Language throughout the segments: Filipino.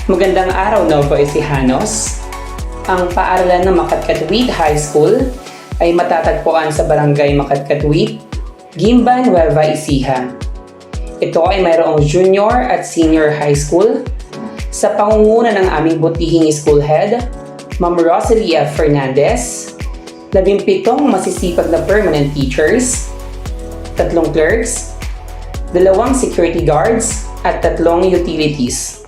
Magandang araw, Nova Ecijanos. Ang paaralan ng Makatcatwit High School ay matatagpuan sa Barangay Makatcatwit, Gimban, Nueva Ecija. Ito ay mayroong junior at senior high school sa pangunguna ng aming butihing school head, Ma'am Rosalia Fernandez, 17 masisipag na permanent teachers, 3 clerks, 2 security guards, at 3 utilities.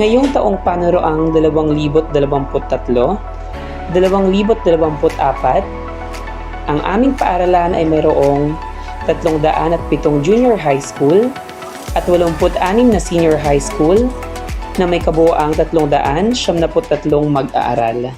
Ngayong taong panuroang 2023, 2024, ang aming paaralan ay mayroong 307 junior high school at 86 na senior high school na may kabuoang 373 mag-aaral.